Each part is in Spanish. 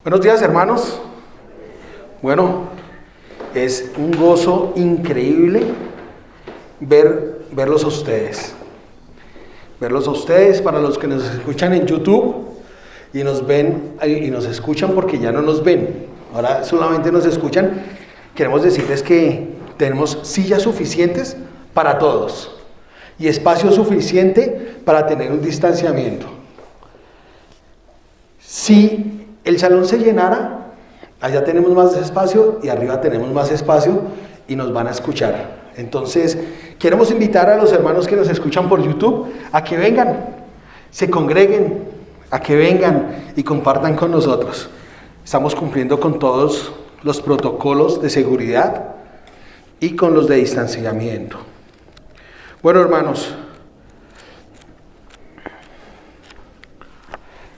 Buenos días, hermanos. Bueno, es un gozo increíble verlos a ustedes. Verlos a ustedes, para los que nos escuchan en YouTube y nos ven y nos escuchan porque ya no nos ven. Ahora solamente nos escuchan. Queremos decirles que tenemos sillas suficientes para todos y espacio suficiente para tener un distanciamiento. Si el salón se llenara, allá tenemos más espacio y arriba tenemos más espacio y nos van a escuchar. Entonces, queremos invitar a los hermanos que nos escuchan por YouTube a que vengan, se congreguen, a que vengan y compartan con nosotros. Estamos cumpliendo con todos los protocolos de seguridad y con los de distanciamiento. Bueno, hermanos,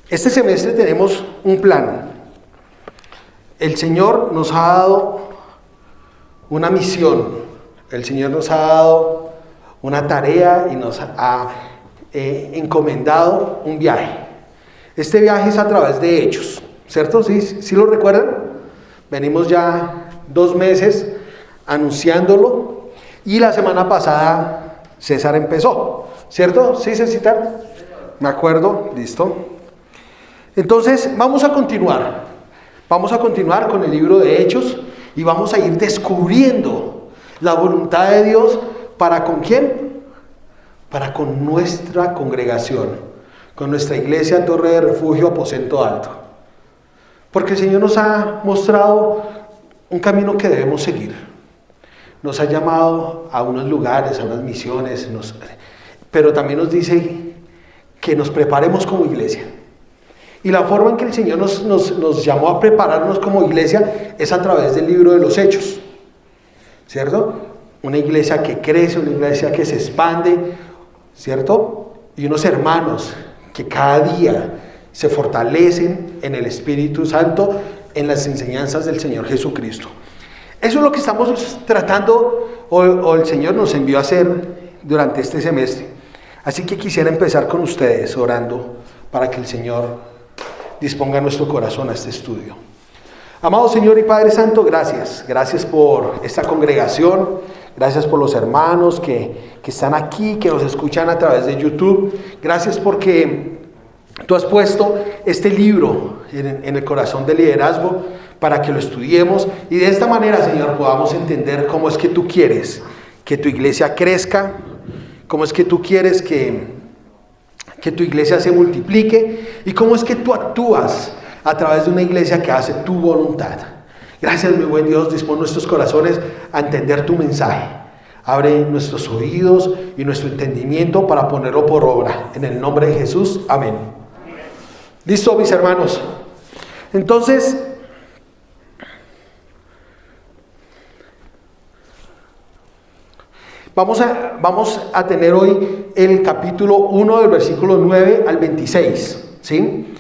este semestre tenemos un plan. El Señor nos ha dado una misión. El Señor nos ha dado una tarea y nos ha encomendado un viaje. Este viaje es a través de Hechos, ¿cierto? ¿Sí lo recuerdan? Venimos ya 2 meses anunciándolo y la semana pasada César empezó, ¿cierto? ¿Sí, César? Me acuerdo, listo. Entonces, vamos a continuar con el libro de Hechos y vamos a ir descubriendo la voluntad de Dios para ¿con quién? Para con nuestra congregación, con nuestra iglesia Torre de Refugio Aposento Alto. Porque el Señor nos ha mostrado un camino que debemos seguir. Nos ha llamado a unos lugares, a unas misiones, pero también nos dice que nos preparemos como iglesia. Y la forma en que el Señor nos llamó a prepararnos como iglesia es a través del libro de los Hechos, ¿cierto? Una iglesia que crece, una iglesia que se expande, ¿cierto? Y unos hermanos que cada día se fortalecen en el Espíritu Santo, en las enseñanzas del Señor Jesucristo. Eso es lo que estamos tratando, o el Señor nos envió a hacer durante este semestre. Así que quisiera empezar con ustedes orando para que el Señor disponga nuestro corazón a este estudio. Amado Señor y Padre Santo, gracias por esta congregación, gracias por los hermanos que están aquí, que nos escuchan a través de YouTube, gracias porque tú has puesto este libro en el corazón del liderazgo para que lo estudiemos y de esta manera, Señor, podamos entender cómo es que tú quieres que tu iglesia crezca, cómo es que tú quieres que tu iglesia se multiplique y cómo es que tú actúas a través de una iglesia que hace tu voluntad. Gracias, mi buen Dios, dispón nuestros corazones a entender tu mensaje. Abre nuestros oídos y nuestro entendimiento para ponerlo por obra. En el nombre de Jesús, amén. ¿Listo, mis hermanos? Entonces, vamos a tener hoy el capítulo 1 del versículo 9 al 26, ¿sí?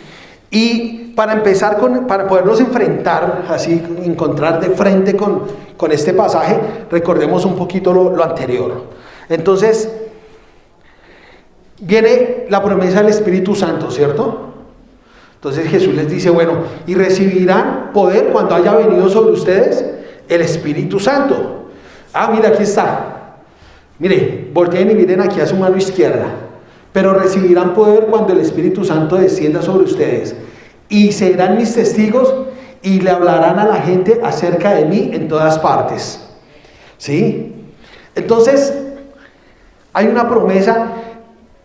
Y para empezar, para podernos enfrentar, así encontrar de frente con este pasaje, recordemos un poquito lo anterior. Entonces, viene la promesa del Espíritu Santo, ¿cierto? Entonces Jesús les dice, bueno, y recibirán poder cuando haya venido sobre ustedes el Espíritu Santo. Ah, mira, aquí está. Mire, volteen y miren aquí a su mano izquierda. Pero recibirán poder cuando el Espíritu Santo descienda sobre ustedes. Y serán mis testigos y le hablarán a la gente acerca de mí en todas partes. ¿Sí? Entonces, hay una promesa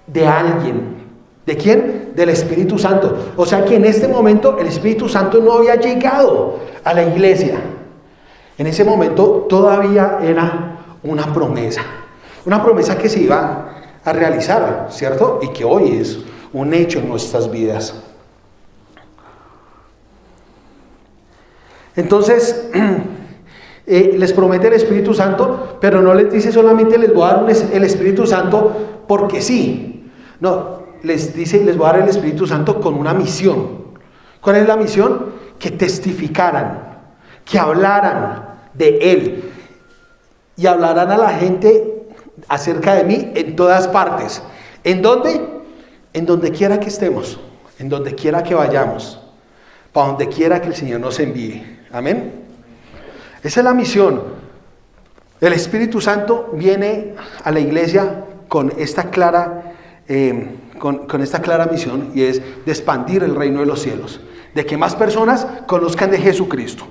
de alguien. ¿De quién? Del Espíritu Santo. O sea que en este momento el Espíritu Santo no había llegado a la iglesia. En ese momento todavía era una promesa. Una promesa que se iba a realizar, ¿cierto? Y que hoy es un hecho en nuestras vidas. Entonces, les promete el Espíritu Santo, pero no les dice solamente les voy a dar el Espíritu Santo porque sí. No, les dice les voy a dar el Espíritu Santo con una misión. ¿Cuál es la misión? Que testificaran, que hablaran de Él y hablarán a la gente acerca de mí en todas partes. ¿En dónde? En donde quiera que estemos, en donde quiera que vayamos. para donde quiera que el Señor nos envíe. Amén. Esa es la misión. El Espíritu Santo viene a la iglesia con esta clara misión, y es de expandir el reino de los cielos, de que más personas conozcan de Jesucristo.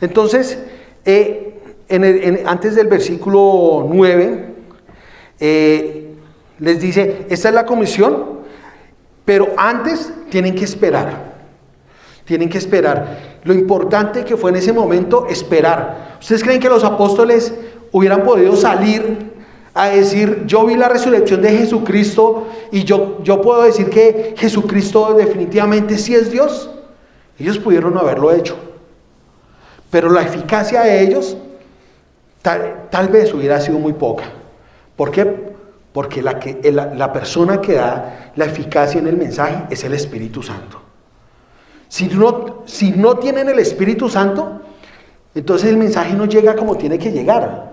Entonces, antes del versículo 9, les dice, esta es la comisión, pero antes tienen que esperar. Tienen que esperar. Lo importante que fue en ese momento, esperar. ¿Ustedes creen que los apóstoles hubieran podido salir a decir, yo vi la resurrección de Jesucristo y yo puedo decir que Jesucristo definitivamente sí es Dios? Ellos pudieron haberlo hecho. Pero la eficacia de ellos tal vez hubiera sido muy poca. ¿Por qué? Porque la persona que da la eficacia en el mensaje es el Espíritu Santo. Si no tienen el Espíritu Santo, entonces el mensaje no llega como tiene que llegar.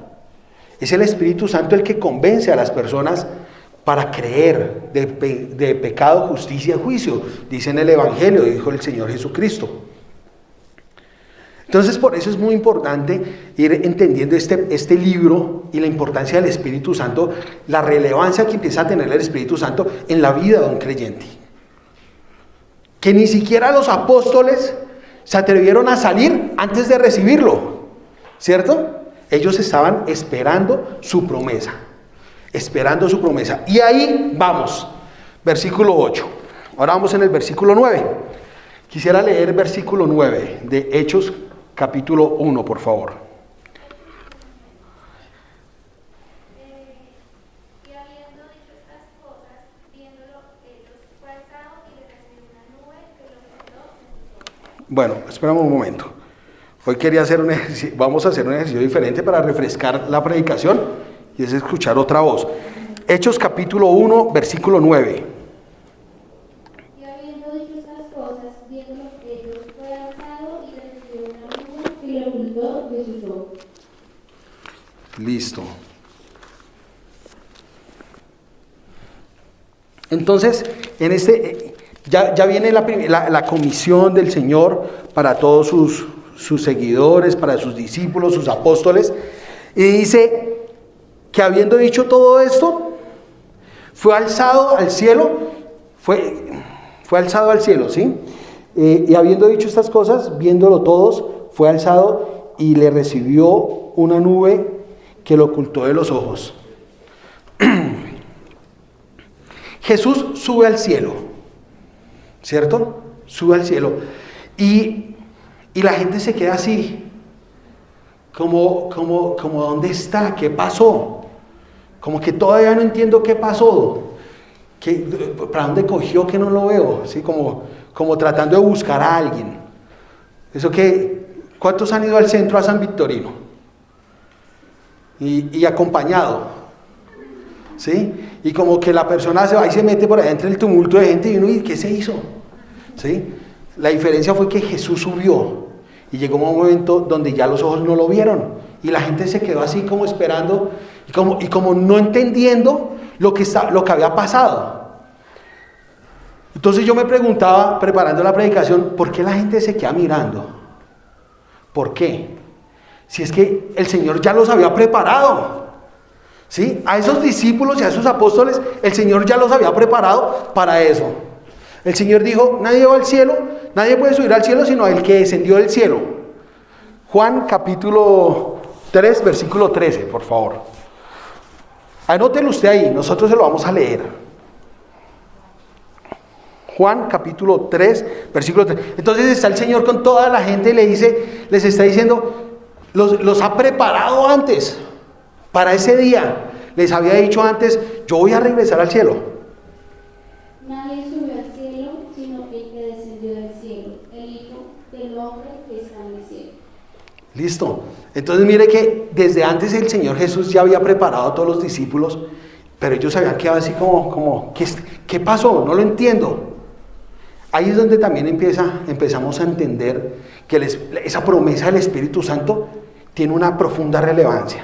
Es el Espíritu Santo el que convence a las personas para creer de pecado, justicia y juicio. Dice en el Evangelio, dijo el Señor Jesucristo. Entonces, por eso es muy importante ir entendiendo este libro y la importancia del Espíritu Santo, la relevancia que empieza a tener el Espíritu Santo en la vida de un creyente. Que ni siquiera los apóstoles se atrevieron a salir antes de recibirlo, ¿cierto? Ellos estaban esperando su promesa, Y ahí vamos, versículo 8. Ahora vamos en el versículo 9. Quisiera leer el versículo 9 de Hechos, capítulo 1, por favor. Y habiendo dicho estas cosas, viéndolo ellos, fue alzado y le recibió una nube que lo cubrió en sus ojos. Bueno, esperamos un momento. Hoy quería hacer vamos a hacer un ejercicio diferente para refrescar la predicación, y es escuchar otra voz. Hechos capítulo 1, versículo 9. Y habiendo dicho estas cosas, viéndolo ellos, fue alzado y le recibió una nube que lo ocultó de sus ojos. Listo. Entonces, ya viene la comisión del Señor para todos sus seguidores, para sus discípulos, sus apóstoles, y dice que habiendo dicho todo esto, fue alzado al cielo, fue alzado al cielo, ¿sí? Y habiendo dicho estas cosas, viéndolo todos, fue alzado y le recibió una nube que lo ocultó de los ojos. Jesús sube al cielo, ¿cierto? Sube al cielo. Y la gente se queda así, como ¿dónde está? ¿Qué pasó? Como que todavía no entiendo qué pasó. ¿Para dónde cogió que no lo veo? ¿Sí? Como tratando de buscar a alguien. ¿Cuántos han ido al centro a San Victorino? Y acompañado. ¿Sí? Y como que la persona se va y se mete por ahí entre el tumulto de gente y uno, ¿y qué se hizo? ¿Sí? La diferencia fue que Jesús subió y llegó un momento donde ya los ojos no lo vieron y la gente se quedó así como esperando y como no entendiendo lo que había pasado. Entonces yo me preguntaba, preparando la predicación, ¿por qué la gente se queda mirando? ¿Por qué? Si es que el Señor ya los había preparado, ¿sí? A esos discípulos y a esos apóstoles, el Señor ya los había preparado para eso. El Señor dijo, nadie va al cielo, nadie puede subir al cielo sino el que descendió del cielo. Juan capítulo 3, versículo 13, por favor. Anótelo usted ahí, nosotros se lo vamos a leer. Juan capítulo 3, versículo 3. Entonces está el Señor con toda la gente y les está diciendo, los ha preparado antes, para ese día. Les había dicho antes, yo voy a regresar al cielo. Nadie subió al cielo, sino el que descendió del cielo, el Hijo del Hombre que está en el cielo. Listo. Entonces mire que desde antes el Señor Jesús ya había preparado a todos los discípulos, pero ellos habían quedado así como ¿qué pasó? No lo entiendo. Ahí es donde también empezamos a entender que esa promesa del Espíritu Santo tiene una profunda relevancia.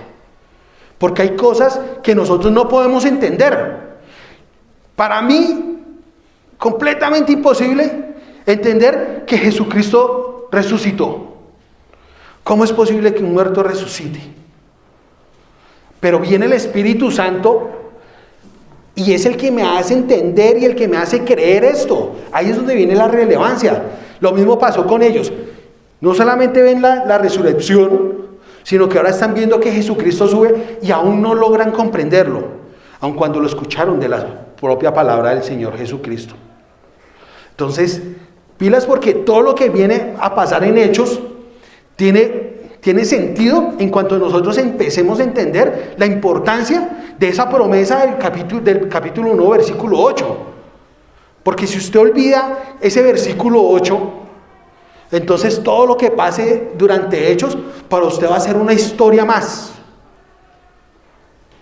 Porque hay cosas que nosotros no podemos entender. Para mí, completamente imposible entender que Jesucristo resucitó. ¿Cómo es posible que un muerto resucite? Pero viene el Espíritu Santo y es el que me hace entender y el que me hace creer esto. Ahí es donde viene la relevancia. Lo mismo pasó con ellos. No solamente ven la resurrección, sino que ahora están viendo que Jesucristo sube y aún no logran comprenderlo, aun cuando lo escucharon de la propia palabra del Señor Jesucristo. Entonces, pilas, porque todo lo que viene a pasar en Hechos tiene sentido en cuanto nosotros empecemos a entender la importancia de esa promesa del capítulo 1, versículo 8. Porque si usted olvida ese versículo 8, entonces todo lo que pase durante Hechos para usted va a ser una historia más.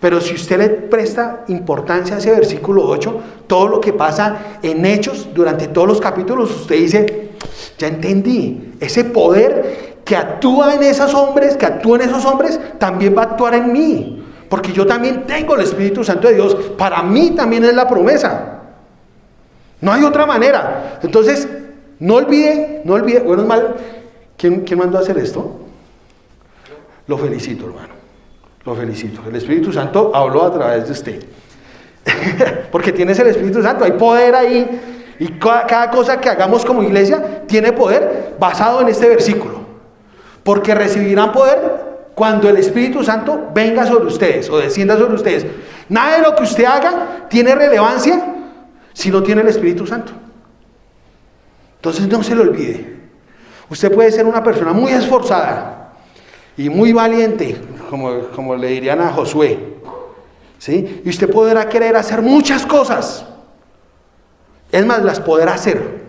Pero si usted le presta importancia a ese versículo 8, todo lo que pasa en Hechos durante todos los capítulos, usted dice, ya entendí, ese poder que actúa en esos hombres, también va a actuar en mí. Porque yo también tengo el Espíritu Santo de Dios, para mí también es la promesa. No hay otra manera. Entonces, no olvide, bueno, es mal, ¿quién mandó a hacer esto? Lo felicito, hermano, lo felicito. El Espíritu Santo habló a través de usted. Porque tienes el Espíritu Santo, hay poder ahí, y cada cosa que hagamos como iglesia tiene poder basado en este versículo. Porque recibirán poder cuando el Espíritu Santo venga sobre ustedes o descienda sobre ustedes. Nada de lo que usted haga tiene relevancia si no tiene el Espíritu Santo. Entonces no se lo olvide. Usted puede ser una persona muy esforzada y muy valiente, como le dirían a Josué, ¿sí? Y usted podrá querer hacer muchas cosas. Es más, las podrá hacer.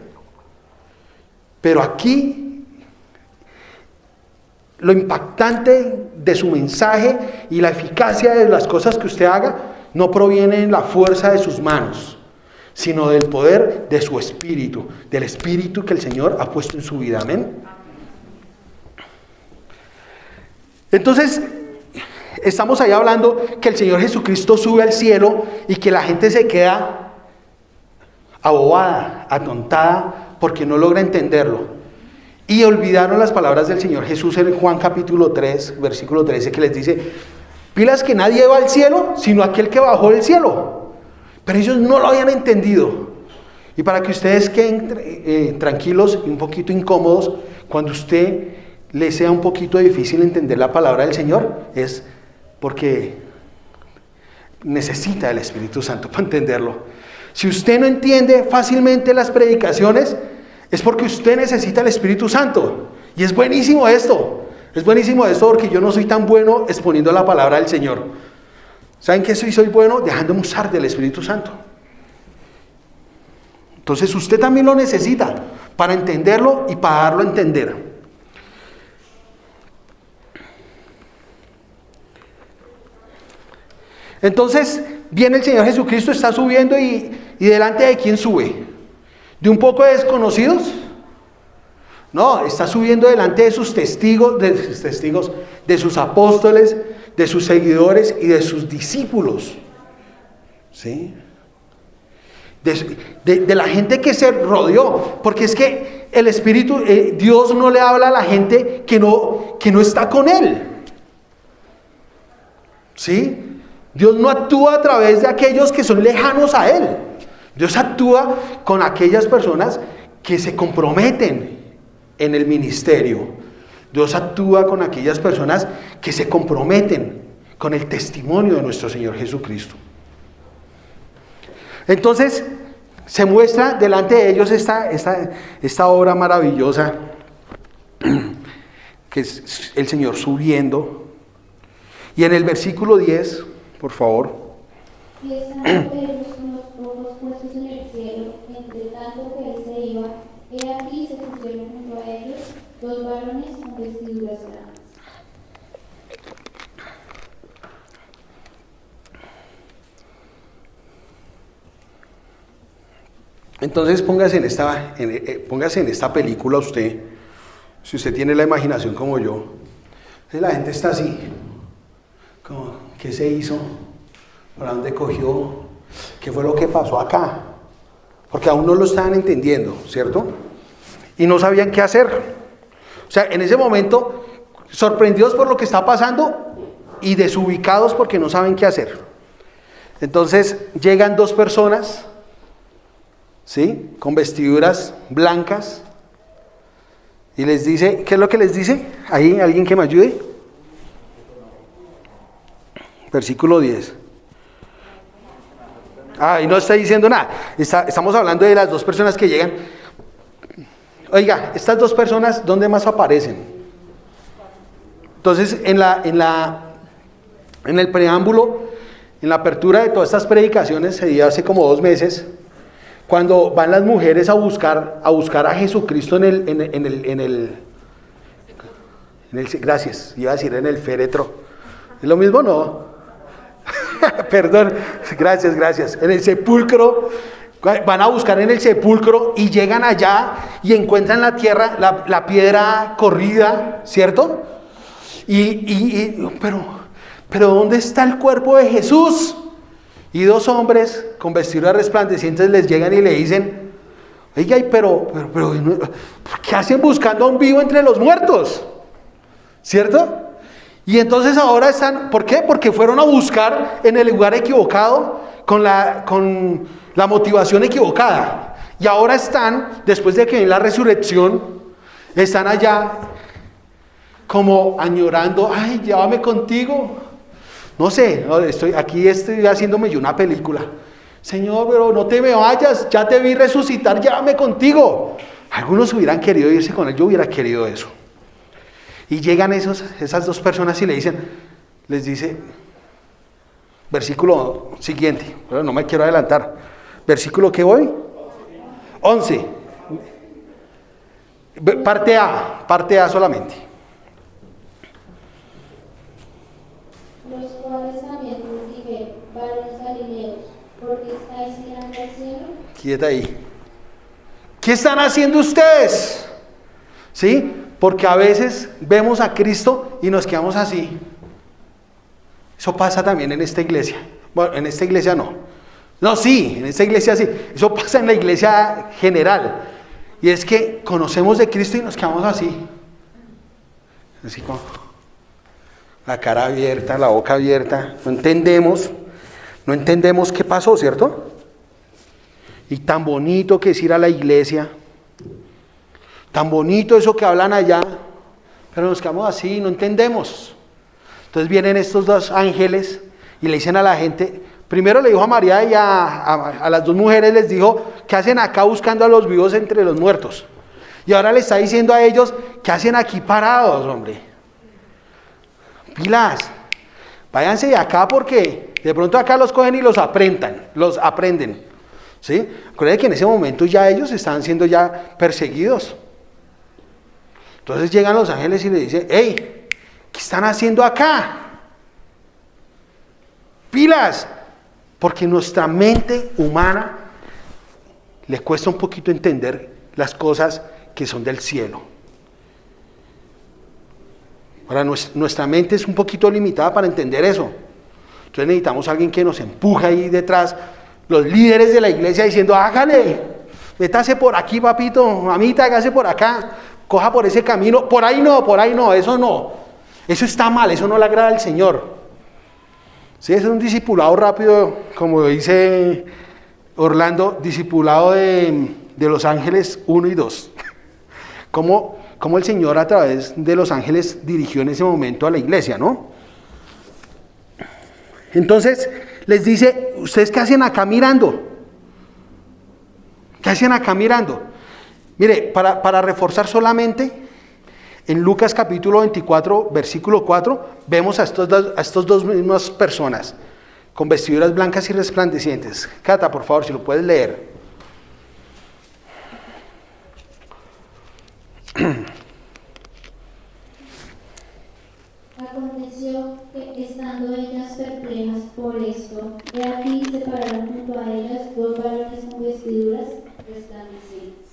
Pero aquí, lo impactante de su mensaje y la eficacia de las cosas que usted haga no proviene en la fuerza de sus manos, sino del poder de su espíritu, del espíritu que el Señor ha puesto en su vida. Amén. Entonces, estamos ahí hablando que el Señor Jesucristo sube al cielo y que la gente se queda abobada, atontada, porque no logra entenderlo. Y olvidaron las palabras del Señor Jesús en Juan capítulo 3, versículo 13, que les dice, pilas que nadie va al cielo, sino aquel que bajó del cielo. Pero ellos no lo habían entendido. Y para que ustedes queden tranquilos y un poquito incómodos, cuando usted le sea un poquito difícil entender la palabra del Señor, es porque necesita el Espíritu Santo para entenderlo. Si usted no entiende fácilmente las predicaciones, es porque usted necesita el Espíritu Santo. Y es buenísimo esto. Es buenísimo esto porque yo no soy tan bueno exponiendo la palabra del Señor. ¿Saben qué soy bueno? Dejándome usar del Espíritu Santo. Entonces usted también lo necesita para entenderlo y para darlo a entender. Entonces viene el Señor Jesucristo, está subiendo y delante de quién sube. ¿De un poco de desconocidos? No, está subiendo delante de sus testigos, de sus apóstoles, de sus seguidores y de sus discípulos. ¿Sí? De la gente que se rodeó. Porque es que el Espíritu, Dios no le habla a la gente que no está con Él. ¿Sí? Dios no actúa a través de aquellos que son lejanos a Él. Dios actúa con aquellas personas que se comprometen en el ministerio. Dios actúa con aquellas personas que se comprometen con el testimonio de nuestro Señor Jesucristo. Entonces, se muestra delante de ellos esta obra maravillosa, que es el Señor subiendo. Y en el versículo 10, por favor. Y estando ellos con los ojos puestos en el cielo, entre tanto que él se iba, he aquí se pusieron junto a ellos dos varones con vestiduras blancas. Entonces póngase en esta película usted, si usted tiene la imaginación como yo. La gente está así, ¿Qué se hizo? ¿Para dónde cogió? ¿Qué fue lo que pasó acá? Porque aún no lo estaban entendiendo, ¿cierto? Y no sabían qué hacer. O sea, en ese momento, sorprendidos por lo que está pasando y desubicados porque no saben qué hacer. Entonces llegan dos personas, ¿sí? Con vestiduras blancas y les dice, ¿qué es lo que les dice? ¿Ahí alguien que me ayude? Versículo 10. Y no está diciendo nada. Estamos hablando de las dos personas que llegan. Oiga, estas dos personas, ¿dónde más aparecen? Entonces, en el preámbulo, en la apertura de todas estas predicaciones, se dio hace como 2 meses, cuando van las mujeres a buscar a Jesucristo en el gracias, iba a decir en el féretro. ¿Es lo mismo? No. Perdón, gracias. En el sepulcro, van a buscar en el sepulcro y llegan allá y encuentran la tierra, la piedra corrida, ¿cierto? Pero ¿dónde está el cuerpo de Jesús? Y 2 hombres con vestiduras resplandecientes les llegan y le dicen, oiga, pero ¿qué hacen buscando a un vivo entre los muertos? ¿Cierto? Y entonces ahora están, ¿por qué? Porque fueron a buscar en el lugar equivocado, con la motivación equivocada. Y ahora están, después de que ven la resurrección, están allá como añorando, ay, llévame contigo. No sé, estoy haciéndome yo una película. Señor, pero no te me vayas, ya te vi resucitar, llévame contigo. Algunos hubieran querido irse con él, yo hubiera querido eso. Y llegan esas 2 personas y les dice, versículo siguiente, pero no me quiero adelantar. ¿Versículo qué voy? 11. Parte A solamente. Los cuales también les dije, varones galileos, ¿por qué estáis mirando al cielo? Quieta ahí. ¿Qué están haciendo ustedes? ¿Sí? Porque a veces vemos a Cristo y nos quedamos así. Eso pasa también en esta iglesia. Bueno, en esta iglesia no. No, sí, en esta iglesia sí. Eso pasa en la iglesia general. Y es que conocemos de Cristo y nos quedamos así. Así como la cara abierta, la boca abierta. No entendemos qué pasó, ¿cierto? Y tan bonito que es ir a la iglesia. Tan bonito eso que hablan allá, pero nos quedamos así, no entendemos. Entonces vienen estos 2 ángeles y le dicen a la gente, primero le dijo a María y a las 2 mujeres, les dijo, ¿qué hacen acá buscando a los vivos entre los muertos? Y ahora le está diciendo a ellos, ¿qué hacen aquí parados, hombre? Pilas, váyanse de acá porque de pronto acá los cogen y los aprenden. ¿Sí? Acuérdense que en ese momento ya ellos estaban siendo ya perseguidos. Entonces llegan los ángeles y le dicen, hey, ¿qué están haciendo acá? Pilas, porque nuestra mente humana le cuesta un poquito entender las cosas que son del cielo. Ahora, nuestra mente es un poquito limitada para entender eso. Entonces necesitamos a alguien que nos empuje ahí detrás, los líderes de la iglesia diciendo, hágale, métase por aquí, papito, mamita, hágase por acá. Coja por ese camino, por ahí no, eso no. Eso está mal, eso no le agrada al Señor. Sí, es un discipulado rápido, como dice Orlando, discipulado de los ángeles 1 y 2. Como el Señor a través de los ángeles dirigió en ese momento a la iglesia, ¿no? Entonces les dice, ¿ustedes qué hacen acá mirando? ¿Qué hacen acá mirando? Mire, para reforzar solamente, en Lucas capítulo 24, versículo 4, vemos a estos dos mismas personas, con vestiduras blancas y resplandecientes. Cata, por favor, si lo puedes leer. Aconteció que, estando ellas perplejas por esto, he aquí se pararon junto a ellas 2 varones con vestiduras resplandecientes.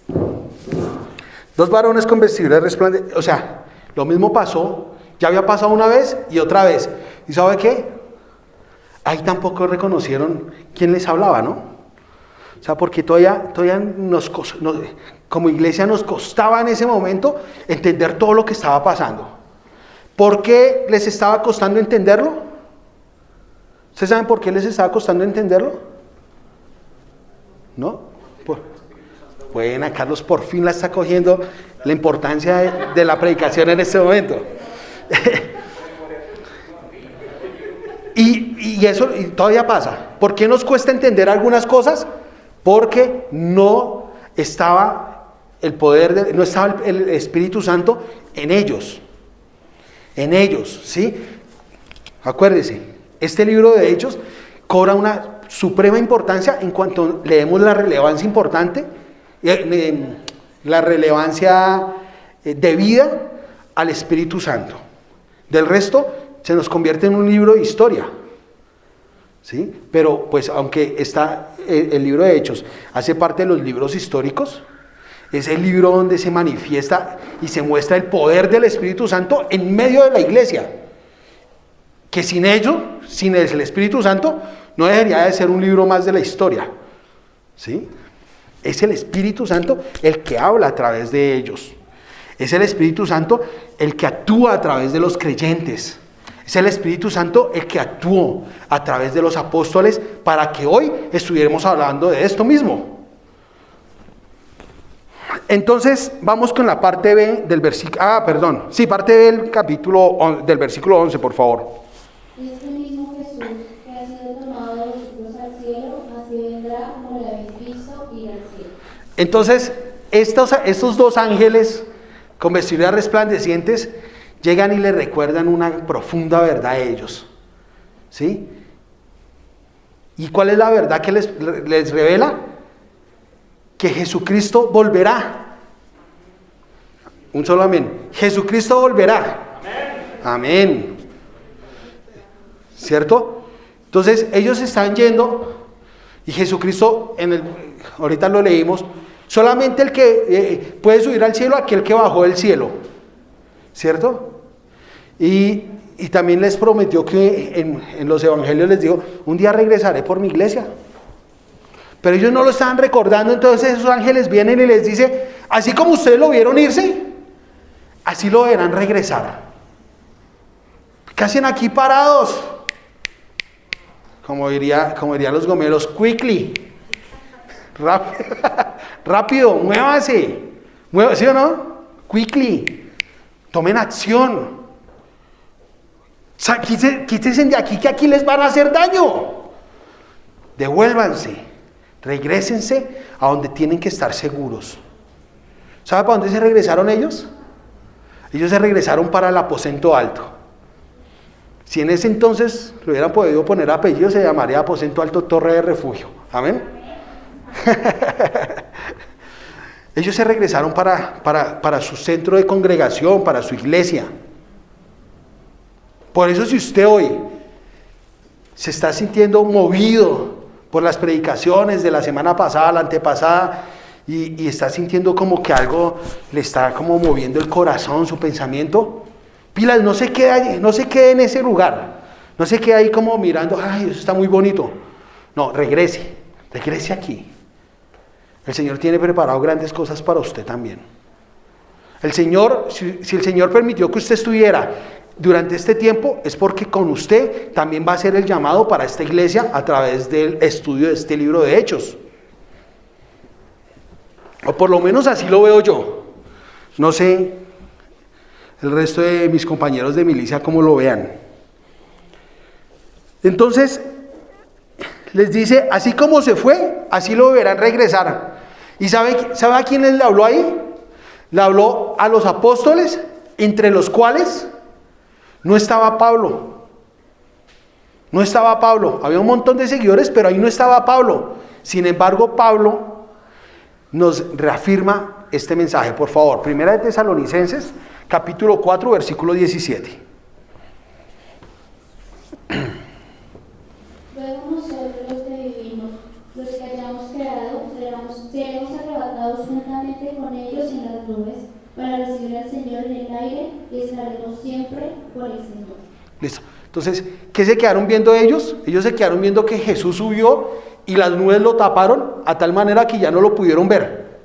2 varones con vestiduras resplandecientes. O sea, lo mismo pasó, ya había pasado una vez y otra vez. ¿Y sabe qué? Ahí tampoco reconocieron quién les hablaba, ¿no? O sea, porque todavía como iglesia nos costaba en ese momento entender todo lo que estaba pasando. ¿Por qué les estaba costando entenderlo? ¿Ustedes saben por qué les estaba costando entenderlo? ¿No? Buena, Carlos por fin la está cogiendo la importancia de la predicación en este momento. y eso todavía pasa. ¿Por qué nos cuesta entender algunas cosas? Porque no estaba el poder, no estaba el Espíritu Santo en ellos. En ellos, ¿sí? Acuérdese, este libro de Hechos cobra una suprema importancia en cuanto leemos la relevancia importante, la relevancia debida al Espíritu Santo. Del resto, se nos convierte en un libro de historia, ¿sí? Pero pues aunque está el libro de Hechos hace parte de los libros históricos, es el libro donde se manifiesta y se muestra el poder del Espíritu Santo en medio de la iglesia, que sin ello, sin el Espíritu Santo, no debería de ser un libro más de la historia, ¿sí? Es el Espíritu Santo el que habla a través de ellos, es el Espíritu Santo el que actúa a través de los creyentes. Es el Espíritu Santo el que actuó a través de los apóstoles para que hoy estuviéramos hablando de esto mismo. Entonces, vamos con la parte B del versículo... parte B del capítulo, del versículo 11, por favor. Este mismo Jesús, que ha sido tomado de los cielos al cielo, así vendrá como lo habéis visto ir al cielo. Entonces, estos dos ángeles con vestiduras resplandecientes llegan y le recuerdan una profunda verdad a ellos, ¿sí? ¿Y cuál es la verdad que les revela? Que Jesucristo volverá. Un solo amén. Jesucristo volverá. Amén. ¿Cierto? Entonces ellos están yendo y Jesucristo, ahorita lo leímos, solamente el que puede subir al cielo, aquel que bajó del cielo, ¿cierto? Y también les prometió que en los evangelios les dijo, un día regresaré por mi iglesia. Pero ellos no lo estaban recordando, entonces esos ángeles vienen y les dice, así como ustedes lo vieron irse, así lo verán regresar. ¿Qué hacen aquí parados? Como dirían los gomeros, quickly. Rápido, muévase. ¿Sí o no? Quickly. Tomen acción. Quítense de aquí, que aquí les van a hacer daño. Devuélvanse, regrésense a donde tienen que estar seguros. ¿Sabe para dónde se regresaron ellos? Ellos se regresaron para el aposento alto. Si en ese entonces lo hubieran podido poner apellido, se llamaría aposento alto Torre de Refugio. Amén. Ellos se regresaron para su centro de congregación, para su iglesia. Por eso, si usted hoy se está sintiendo movido por las predicaciones de la semana pasada, la antepasada, y está sintiendo como que algo le está como moviendo el corazón, su pensamiento, pilas, no se quede en ese lugar, no se quede ahí como mirando, ay, eso está muy bonito. No, regrese aquí. El Señor tiene preparado grandes cosas para usted también. El Señor, si el Señor permitió que usted estuviera durante este tiempo, es porque con usted también va a ser el llamado para esta iglesia a través del estudio de este libro de Hechos. O por lo menos así lo veo yo. No sé el resto de mis compañeros de milicia cómo lo vean. Entonces, les dice, así como se fue, así lo verán regresar. ¿Y sabe a quiénes le habló ahí? Le habló a los apóstoles, entre los cuales no estaba Pablo. No estaba Pablo. Había un montón de seguidores, pero ahí no estaba Pablo. Sin embargo, Pablo nos reafirma este mensaje. Por favor, Primera de Tesalonicenses, capítulo 4, versículo 17. Luego nosotros los que vivimos, los que hayamos quedado, seremos arrebatados juntamente con ellos en las nubes, para recibir al Señor en el aire, y estaremos siempre por el Señor. Listo. Entonces, ¿qué se quedaron viendo ellos? Ellos se quedaron viendo que Jesús subió y las nubes lo taparon a tal manera que ya no lo pudieron ver.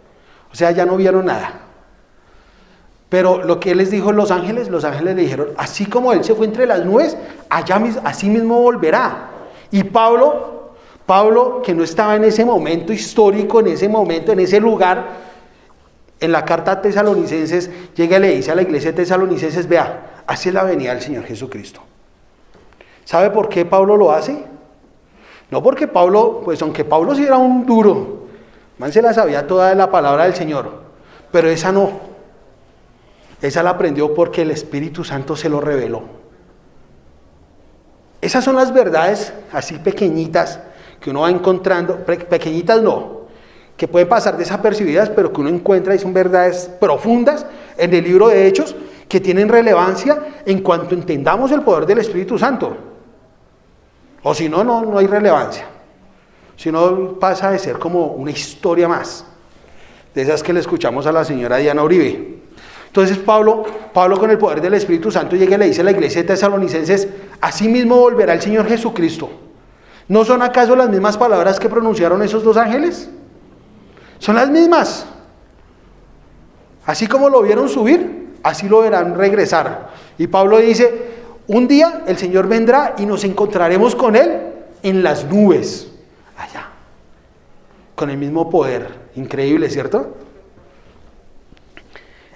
O sea, ya no vieron nada. Pero lo que él les dijo a los ángeles le dijeron, así como él se fue entre las nubes, así mismo volverá. Y Pablo, que no estaba en ese momento histórico, en ese lugar, en la carta a Tesalonicenses, llega y le dice a la iglesia de Tesalonicenses, vea, así es la venida del Señor Jesucristo. ¿Sabe por qué Pablo lo hace? No porque Pablo, pues aunque Pablo sí era un duro, man se la sabía toda de la palabra del Señor, pero esa no. Esa la aprendió porque el Espíritu Santo se lo reveló. Esas son las verdades así pequeñitas que uno va encontrando, pequeñitas no, que pueden pasar desapercibidas, pero que uno encuentra y son verdades profundas en el libro de Hechos que tienen relevancia en cuanto entendamos el poder del Espíritu Santo. O si no, no hay relevancia. Si no, pasa de ser como una historia más, de esas que le escuchamos a la señora Diana Uribe. Entonces Pablo con el poder del Espíritu Santo llega y le dice a la iglesia de Tesalonicenses, así mismo volverá el Señor Jesucristo. ¿No son acaso las mismas palabras que pronunciaron esos dos ángeles? Son las mismas. Así como lo vieron subir, así lo verán regresar. Y Pablo dice, un día el Señor vendrá y nos encontraremos con Él en las nubes, allá, con el mismo poder. Increíble, ¿cierto?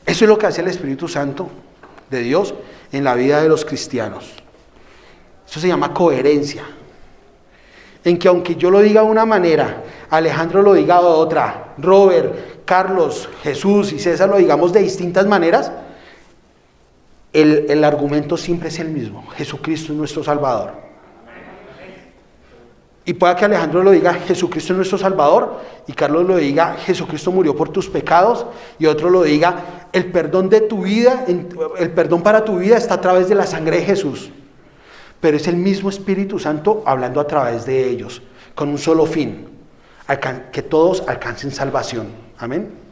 Eso es lo que hace el Espíritu Santo de Dios en la vida de los cristianos. Eso se llama coherencia. En que aunque yo lo diga de una manera, Alejandro lo diga de otra, Robert, Carlos, Jesús y César lo digamos de distintas maneras, el argumento siempre es el mismo. Jesucristo es nuestro Salvador. Y pueda que Alejandro lo diga, Jesucristo es nuestro Salvador, y Carlos lo diga, Jesucristo murió por tus pecados, y otro lo diga, el perdón de tu vida, el perdón para tu vida está a través de la sangre de Jesús. Pero es el mismo Espíritu Santo hablando a través de ellos, con un solo fin, que todos alcancen salvación. Amén.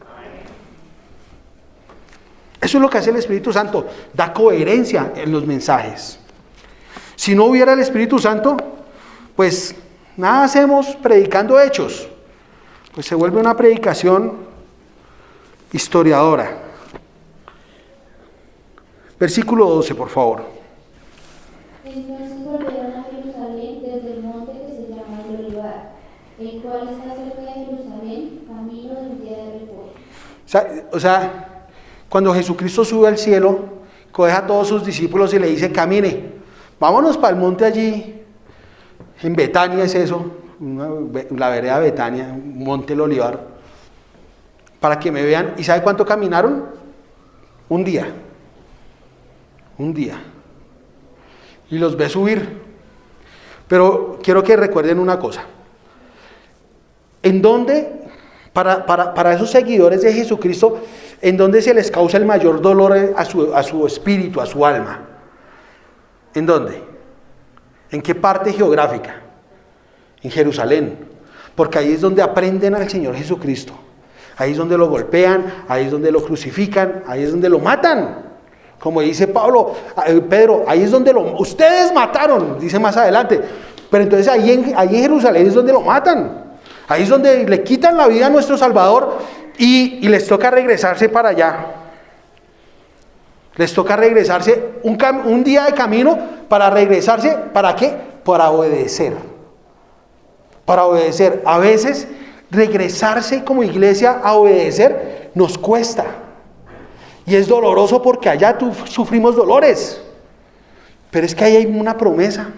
Eso es lo que hace el Espíritu Santo, da coherencia en los mensajes. Si no hubiera el Espíritu Santo, pues nada hacemos predicando hechos, pues se vuelve una predicación historiadora. Versículo 12, por favor. Entonces volvieron a Jerusalén desde el monte que se llama el Olivar, el cual está cerca de Jerusalén, camino del día de reposo. O sea, cuando Jesucristo sube al cielo, coge a todos sus discípulos y le dice, camine, vámonos para el monte allí, en Betania es eso, la vereda Betania, monte el Olivar, para que me vean. ¿Y sabe cuánto caminaron? Un día. Y los ve subir. Pero quiero que recuerden una cosa. ¿En dónde, para esos seguidores de Jesucristo, en dónde se les causa el mayor dolor a su espíritu, a su alma? ¿En dónde? ¿En qué parte geográfica? En Jerusalén. Porque ahí es donde aprenden al Señor Jesucristo. Ahí es donde lo golpean, ahí es donde lo crucifican, ahí es donde lo matan. Como dice Pedro, ahí es donde ustedes mataron, dice más adelante. Pero entonces ahí en Jerusalén es donde lo matan. Ahí es donde le quitan la vida a nuestro Salvador y les toca regresarse para allá. Les toca regresarse un día de camino para regresarse. ¿Para qué? Para obedecer. Para obedecer. A veces regresarse como iglesia a obedecer nos cuesta. Y es doloroso porque allá sufrimos dolores. Pero es que ahí hay una promesa.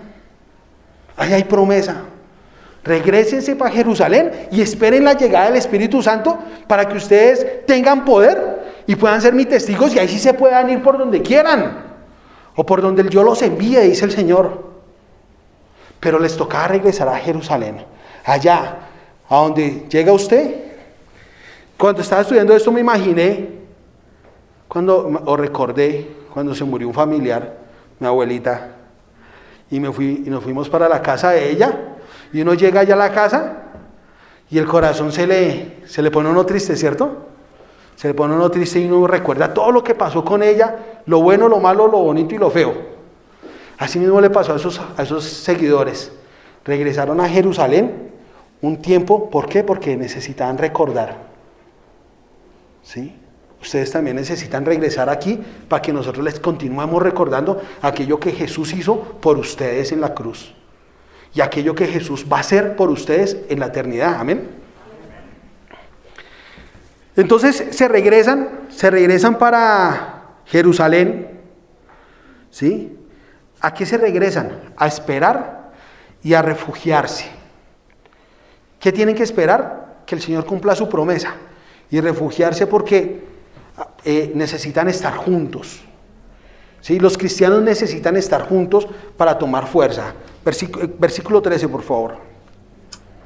Ahí hay promesa. Regrésense para Jerusalén y esperen la llegada del Espíritu Santo para que ustedes tengan poder y puedan ser mis testigos, y ahí sí se puedan ir por donde quieran o por donde yo los envíe, dice el Señor. Pero les tocaba regresar a Jerusalén, allá, a donde llega usted. Cuando estaba estudiando esto me imaginé, recordé cuando se murió un familiar, mi abuelita, y nos fuimos para la casa de ella, y uno llega allá a la casa y el corazón se le pone uno triste, ¿cierto? Se le pone uno triste y uno recuerda todo lo que pasó con ella, lo bueno, lo malo, lo bonito y lo feo. Así mismo le pasó a esos seguidores. Regresaron a Jerusalén un tiempo. ¿Por qué? Porque necesitaban recordar. ¿Sí? Ustedes también necesitan regresar aquí para que nosotros les continuemos recordando aquello que Jesús hizo por ustedes en la cruz. Y aquello que Jesús va a hacer por ustedes en la eternidad. Amén. Entonces se regresan para Jerusalén. ¿Sí? ¿A qué se regresan? A esperar y a refugiarse. ¿Qué tienen que esperar? Que el Señor cumpla su promesa. Y refugiarse porque necesitan estar juntos. ¿Sí? Los cristianos necesitan estar juntos para tomar fuerza. Versículo 13, por favor.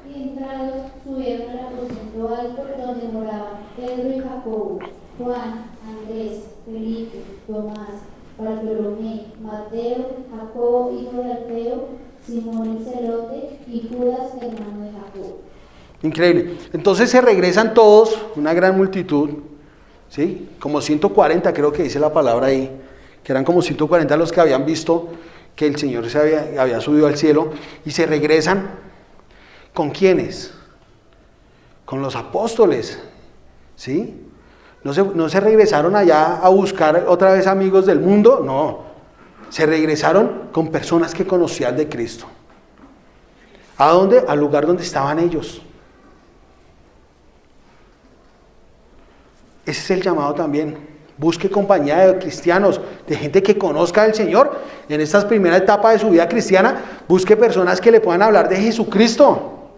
Y entrados subieron al aposento alto donde moraban Pedro y Jacobo, Juan, Andrés, Felipe, Tomás, Bartolomé, Mateo, Jacobo, hijo de Alfeo, Simón el celote y Judas, hermano de Jacobo. Increíble. Entonces se regresan todos, una gran multitud, ¿sí? Como 140 creo que dice la palabra ahí, que eran como 140 los que habían visto que el Señor había subido al cielo, y se regresan. ¿Con quiénes? Con los apóstoles, ¿sí? No se regresaron allá a buscar otra vez amigos del mundo, no. Se regresaron con personas que conocían de Cristo. ¿A dónde? Al lugar donde estaban ellos. Ese es el llamado también. Busque compañía de cristianos, de gente que conozca al Señor. En esta primera etapa de su vida cristiana, busque personas que le puedan hablar de Jesucristo,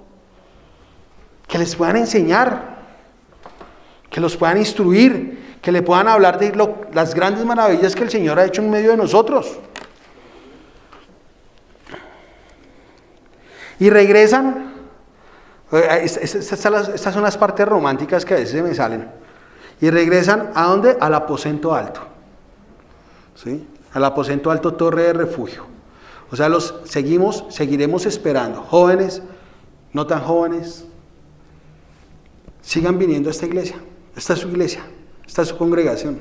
que les puedan enseñar, que los puedan instruir, que le puedan hablar de las grandes maravillas que el Señor ha hecho en medio de nosotros. Y regresan. Estas son las partes románticas que a veces se me salen. Y regresan ¿a dónde? Al aposento alto. ¿Sí? Al aposento alto, torre de refugio. O sea, seguiremos esperando. Jóvenes, no tan jóvenes, sigan viniendo a esta iglesia. Esta es su iglesia, esta es su congregación.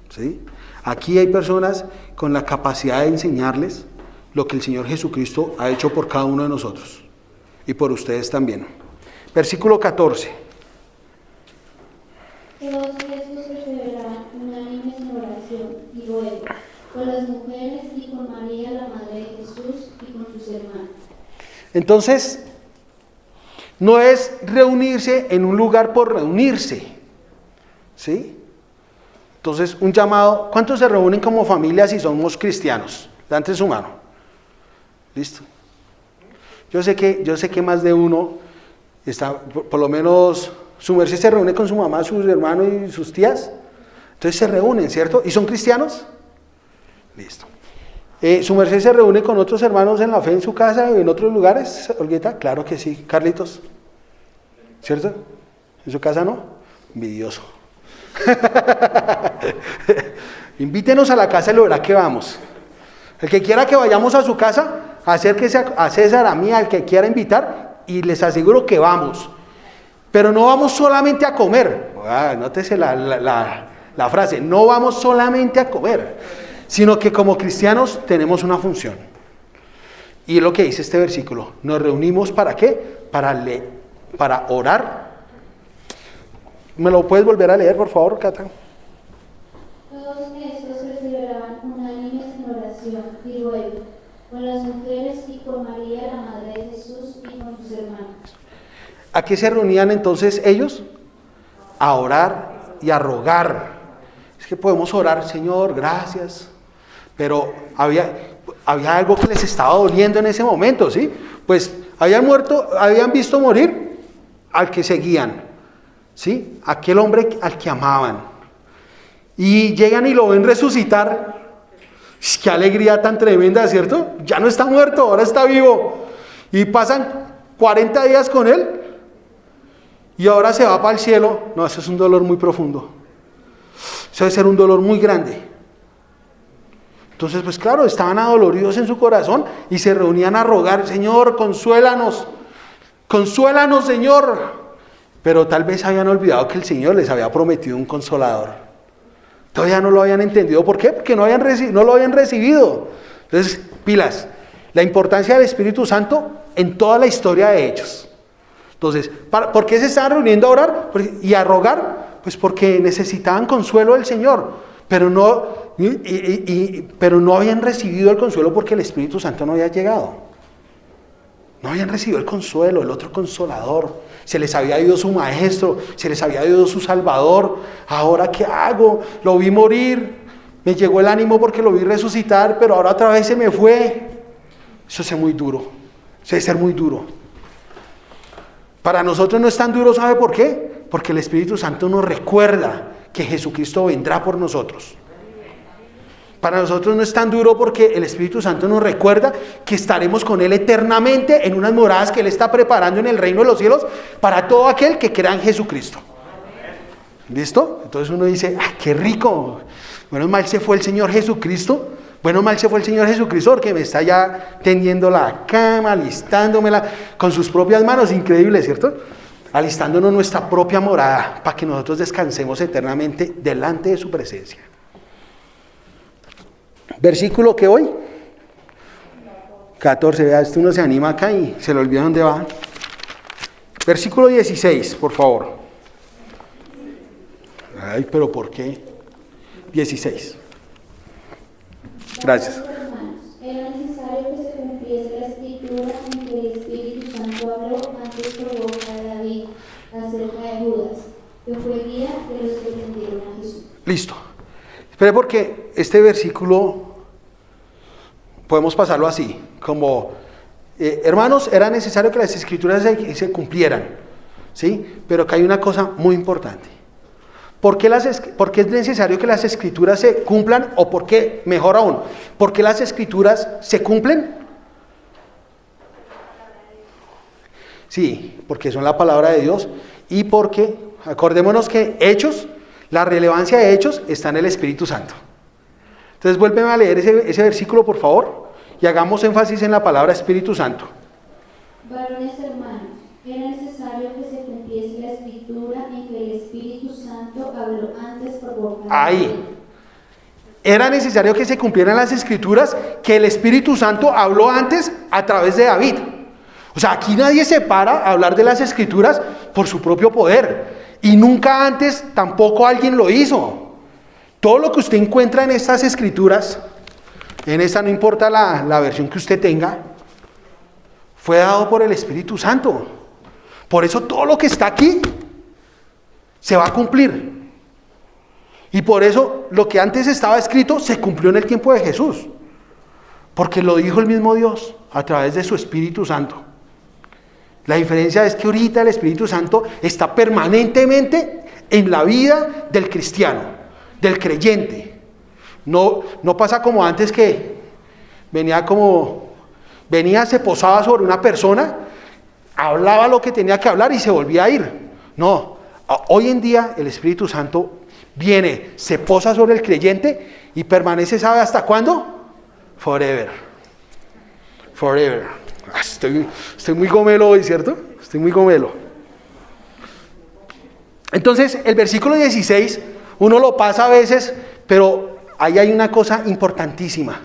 ¿Sí? Aquí hay personas con la capacidad de enseñarles lo que el Señor Jesucristo ha hecho por cada uno de nosotros. Y por ustedes también. Versículo 14. Todos estos perseveraban unánimes en oración y ruego, con las mujeres y con María, la madre de Jesús, y con sus hermanos. Entonces, no es reunirse en un lugar por reunirse. ¿Sí? Entonces, un llamado. ¿Cuántos se reúnen como familia si somos cristianos? Levanten su mano. ¿Listo? Yo sé que más de uno está, por lo menos, su merced se reúne con su mamá, sus hermanos y sus tías. Entonces se reúnen, ¿cierto? ¿Y son cristianos? Listo. ¿Su merced se reúne con otros hermanos en la fe en su casa o en otros lugares, Olguita? Claro que sí. Carlitos, ¿cierto? ¿En su casa no? Envidioso. Invítenos a la casa y lo verá que vamos. El que quiera que vayamos a su casa, acérquese a César, a mí, al que quiera invitar, y les aseguro que vamos. Pero no vamos solamente a comer. Nótese la frase, no vamos solamente a comer, sino que como cristianos tenemos una función. Y es lo que dice este versículo. Nos reunimos ¿para qué? Para orar. ¿Me lo puedes volver a leer, por favor, Cata? Todos estos perseveraban unánimes en oración y ruego, con las mujeres y con María, la madre de Jesús, y con sus hermanos. ¿A qué se reunían entonces ellos? A orar y a rogar. Es que podemos orar, Señor, gracias. Pero había algo que les estaba doliendo en ese momento, ¿sí? Pues habían visto morir al que seguían, ¿sí? Aquel hombre al que amaban. Y llegan y lo ven resucitar. ¡Qué alegría tan tremenda!, ¿cierto? Ya no está muerto, ahora está vivo. Y pasan 40 días con él. Y ahora se va para el cielo. No, eso es un dolor muy profundo. Eso debe ser un dolor muy grande. Entonces, pues claro, estaban adoloridos en su corazón y se reunían a rogar, Señor, consuélanos. Consuélanos, Señor. Pero tal vez habían olvidado que el Señor les había prometido un consolador. Todavía no lo habían entendido. ¿Por qué? Porque no lo habían recibido. Entonces, pilas, la importancia del Espíritu Santo en toda la historia de Hechos. Entonces, ¿por qué se estaban reuniendo a orar y a rogar? Pues porque necesitaban consuelo del Señor, pero no habían recibido el consuelo porque el Espíritu Santo no había llegado. No habían recibido el consuelo, el otro consolador. Se les había ido su maestro, se les había ido su salvador. ¿Ahora qué hago? Lo vi morir, me llegó el ánimo porque lo vi resucitar, pero ahora otra vez se me fue. Eso es muy duro, eso debe ser muy duro. Para nosotros no es tan duro, ¿sabe por qué? Porque el Espíritu Santo nos recuerda que Jesucristo vendrá por nosotros. Para nosotros no es tan duro porque el Espíritu Santo nos recuerda que estaremos con Él eternamente en unas moradas que Él está preparando en el reino de los cielos para todo aquel que crea en Jesucristo. ¿Listo? Entonces uno dice, ¡ah, qué rico! Bueno, mal se fue el Señor Jesucristo. Bueno, mal se fue el Señor Jesucristo porque me está ya tendiendo la cama, alistándomela con sus propias manos. Increíble, ¿cierto? Alistándonos nuestra propia morada para que nosotros descansemos eternamente delante de su presencia. Versículo que hoy 14, vea, esto uno se anima acá y se le olvida dónde va. Versículo 16, por favor. Ay, pero ¿por qué? 16. Gracias. Hermanos, era necesario que se cumpliese la escritura en que el Espíritu Santo habló antes por boca de David acerca de Judas, que fue guía de los que prendieron a Jesús. Listo. Espere, porque este versículo podemos pasarlo así, como hermanos, era necesario que las escrituras se cumplieran, ¿sí? Pero que hay una cosa muy importante. ¿Por qué es necesario que las escrituras se cumplan? O por qué, mejor aún, ¿por qué las escrituras se cumplen? Sí, porque son la palabra de Dios y porque, acordémonos que Hechos, la relevancia de Hechos está en el Espíritu Santo. Entonces vuélveme a leer ese versículo, por favor, y hagamos énfasis en la palabra Espíritu Santo. Varones hermanos, era necesario que se cumpliese la escritura en que el Espíritu Santo habló antes por boca de Ahí. Era necesario que se cumplieran las escrituras que el Espíritu Santo habló antes a través de David. O sea, aquí nadie se para a hablar de las escrituras por su propio poder. Y nunca antes tampoco alguien lo hizo. Todo lo que usted encuentra en estas escrituras, en esta no importa la versión que usted tenga, fue dado por el Espíritu Santo. Por eso todo lo que está aquí se va a cumplir. Y por eso lo que antes estaba escrito se cumplió en el tiempo de Jesús. Porque lo dijo el mismo Dios a través de su Espíritu Santo. La diferencia es que ahorita el Espíritu Santo está permanentemente en la vida del cristiano, del creyente. No pasa como antes que venía, se posaba sobre una persona, hablaba lo que tenía que hablar y se volvía a ir. No, hoy en día el Espíritu Santo viene, se posa sobre el creyente y permanece, ¿sabe hasta cuándo? Forever. Forever. Estoy muy gomelo hoy, ¿cierto? Estoy muy gomelo. Entonces, el versículo 16, uno lo pasa a veces, pero ahí hay una cosa importantísima.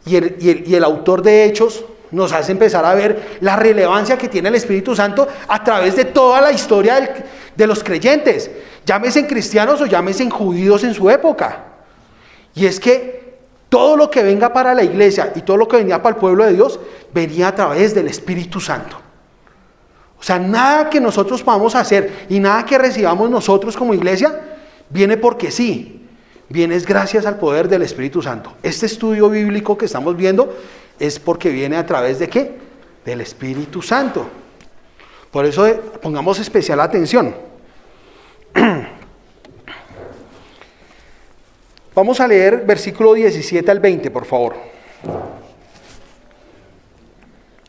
Y el autor de Hechos nos hace empezar a ver la relevancia que tiene el Espíritu Santo a través de toda la historia de los creyentes. Llámese en cristianos o llámese en judíos en su época. Y es que todo lo que venga para la iglesia y todo lo que venía para el pueblo de Dios venía a través del Espíritu Santo. O sea, nada que nosotros podamos hacer y nada que recibamos nosotros como iglesia viene porque sí, viene es gracias al poder del Espíritu Santo. Este estudio bíblico que estamos viendo es porque viene a través de ¿qué? Del Espíritu Santo. Por eso pongamos especial atención. Vamos a leer versículo 17 al 20, por favor.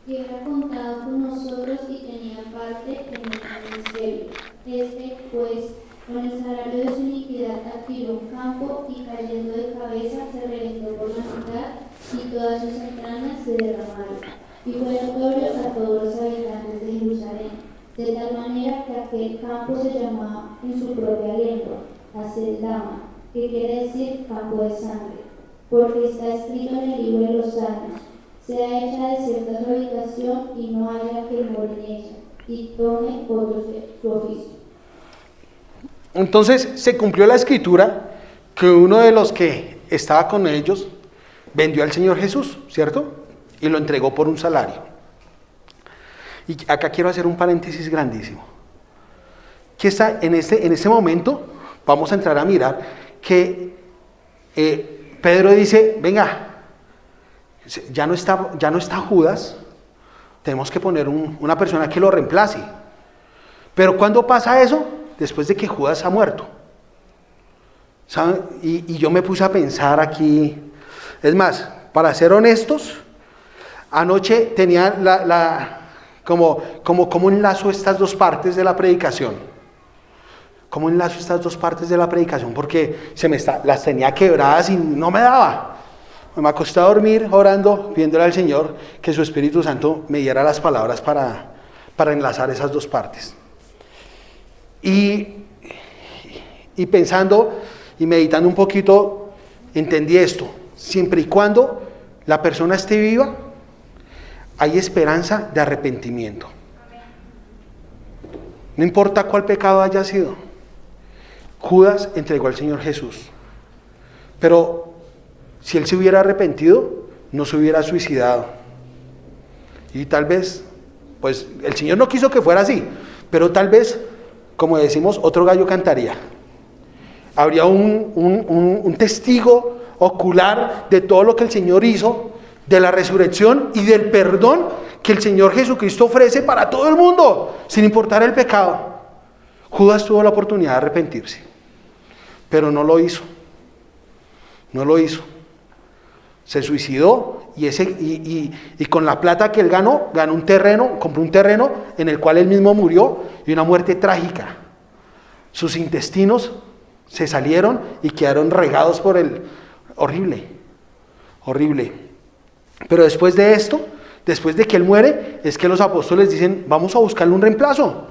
Y era contado con nosotros y tenía parte en nuestro ministerio. Pues, con el salario de su iniquidad adquirió un campo y cayendo de cabeza se reventó por la mitad y todas sus entrañas se derramaron. Y fue notorio a todos los habitantes de Jerusalén, de tal manera que aquel campo se llamaba en su propia lengua Aceldama, que quiere decir campo de sangre, porque está escrito en el libro de los Salmos: sea hecha de cierta su habitación y no haya que more en ella, y tome otro su oficio. Entonces se cumplió la escritura que uno de los que estaba con ellos vendió al Señor Jesús, ¿cierto? Y lo entregó por un salario. Y acá quiero hacer un paréntesis grandísimo. Que está en este momento vamos a entrar a mirar que Pedro dice, venga, ya no está Judas, tenemos que poner una persona que lo reemplace. Pero ¿cuándo pasa eso? Después de que Judas ha muerto. ¿Saben? Y yo me puse a pensar aquí, es más, para ser honestos, anoche tenía ¿cómo enlazo estas dos partes de la predicación? ¿Cómo enlazo estas dos partes de la predicación? Porque las tenía quebradas y no me daba. Me acosté a dormir orando, pidiéndole al Señor que su Espíritu Santo me diera las palabras para enlazar esas dos partes. Y pensando y meditando un poquito, entendí esto. Siempre y cuando la persona esté viva, hay esperanza de arrepentimiento. No importa cuál pecado haya sido. Judas entregó al Señor Jesús. Pero si él se hubiera arrepentido, no se hubiera suicidado. Y tal vez, pues el Señor no quiso que fuera así, pero tal vez, como decimos, otro gallo cantaría. Habría un testigo ocular de todo lo que el Señor hizo, de la resurrección y del perdón que el Señor Jesucristo ofrece para todo el mundo, sin importar el pecado. Judas tuvo la oportunidad de arrepentirse, pero no lo hizo. No lo hizo. Se suicidó y con la plata que él ganó un terreno, compró un terreno en el cual él mismo murió, y una muerte trágica. Sus intestinos se salieron y quedaron regados por el... Horrible, horrible. Pero después de esto, después de que él muere, es que los apóstoles dicen, vamos a buscarle un reemplazo.